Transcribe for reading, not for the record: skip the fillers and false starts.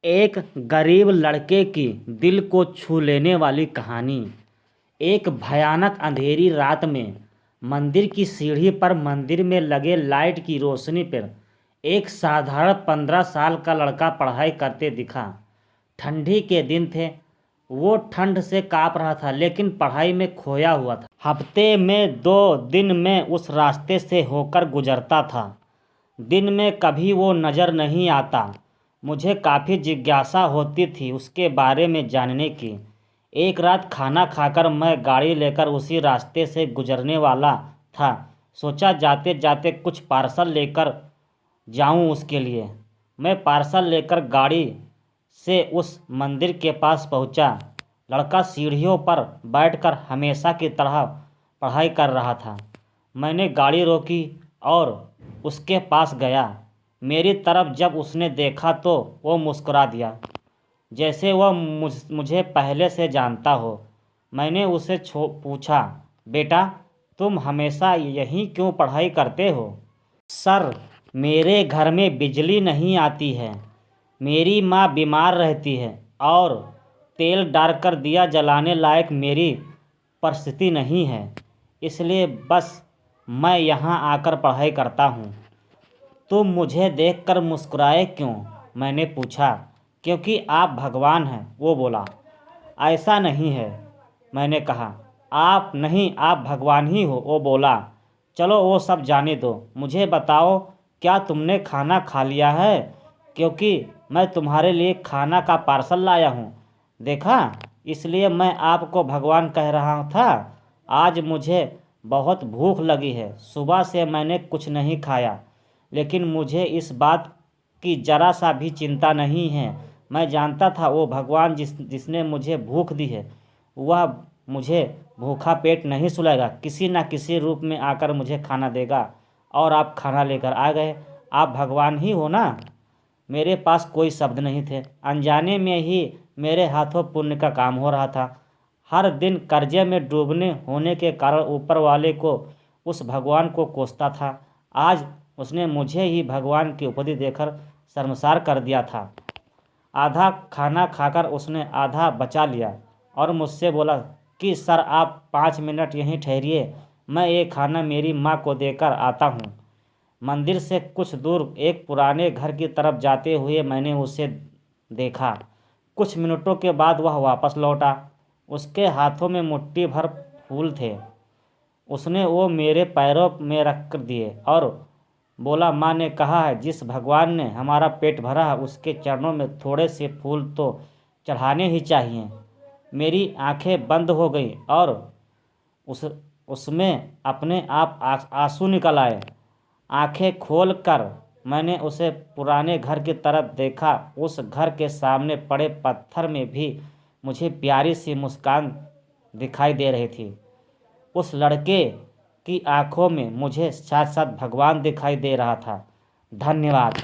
एक गरीब लड़के की दिल को छू लेने वाली कहानी। एक भयानक अंधेरी रात में मंदिर की सीढ़ी पर मंदिर में लगे लाइट की रोशनी पर एक साधारण 15 साल का लड़का पढ़ाई करते दिखा। ठंडी के दिन थे। वो ठंड से काँप रहा था लेकिन पढ़ाई में खोया हुआ था। हफ्ते में 2 दिन में उस रास्ते से होकर गुजरता था। दिन में कभी वो नज़र नहीं आता। मुझे काफ़ी जिज्ञासा होती थी उसके बारे में जानने की। एक रात खाना खाकर मैं गाड़ी लेकर उसी रास्ते से गुजरने वाला था। सोचा जाते जाते कुछ पार्सल लेकर जाऊं उसके लिए। मैं पार्सल लेकर गाड़ी से उस मंदिर के पास पहुंचा। लड़का सीढ़ियों पर बैठकर हमेशा की तरह पढ़ाई कर रहा था। मैंने गाड़ी रोकी और उसके पास गया। मेरी तरफ जब उसने देखा तो वो मुस्कुरा दिया, जैसे वह मुझे पहले से जानता हो। मैंने उसे पूछा, बेटा तुम हमेशा यहीं क्यों पढ़ाई करते हो? सर, मेरे घर में बिजली नहीं आती है, मेरी माँ बीमार रहती है और तेल डालकर दिया जलाने लायक मेरी परिस्थिति नहीं है, इसलिए बस मैं यहाँ आकर पढ़ाई करता हूँ। तुम मुझे देखकर मुस्कुराए क्यों? मैंने पूछा। क्योंकि आप भगवान हैं, वो बोला। ऐसा नहीं है, मैंने कहा। आप नहीं, आप भगवान ही हो, वो बोला। चलो वो सब जाने दो, मुझे बताओ क्या तुमने खाना खा लिया है? क्योंकि मैं तुम्हारे लिए खाना का पार्सल लाया हूँ। देखा, इसलिए मैं आपको भगवान कह रहा था। आज मुझे बहुत भूख लगी है, सुबह से मैंने कुछ नहीं खाया, लेकिन मुझे इस बात की जरा सा भी चिंता नहीं है। मैं जानता था वो भगवान जिसने मुझे भूख दी है वह मुझे भूखा पेट नहीं सुलाएगा, किसी न किसी रूप में आकर मुझे खाना देगा। और आप खाना लेकर आ गए। आप भगवान ही हो ना? मेरे पास कोई शब्द नहीं थे। अनजाने में ही मेरे हाथों पुण्य का काम हो रहा था। हर दिन कर्जे में डूबने होने के कारण ऊपर वाले को, उस भगवान को कोसता था। आज उसने मुझे ही भगवान की उपाधि देकर शर्मसार कर दिया था। आधा खाना खाकर उसने आधा बचा लिया और मुझसे बोला कि सर आप 5 मिनट यहीं ठहरिए, मैं ये खाना मेरी माँ को देकर आता हूँ। मंदिर से कुछ दूर एक पुराने घर की तरफ जाते हुए मैंने उसे देखा। कुछ मिनटों के बाद वह वापस लौटा। उसके हाथों में मुट्ठी भर फूल थे। उसने वो मेरे पैरों में रख कर दिए और बोला, माँ ने कहा है जिस भगवान ने हमारा पेट भरा है उसके चरणों में थोड़े से फूल तो चढ़ाने ही चाहिए। मेरी आंखें बंद हो गई और उसमें अपने आप आंसू निकल आए। आंखें खोल कर मैंने उसे पुराने घर की तरफ देखा। उस घर के सामने पड़े पत्थर में भी मुझे प्यारी सी मुस्कान दिखाई दे रही थी। उस लड़के की आंखों में मुझे साथ साथ भगवान दिखाई दे रहा था। धन्यवाद।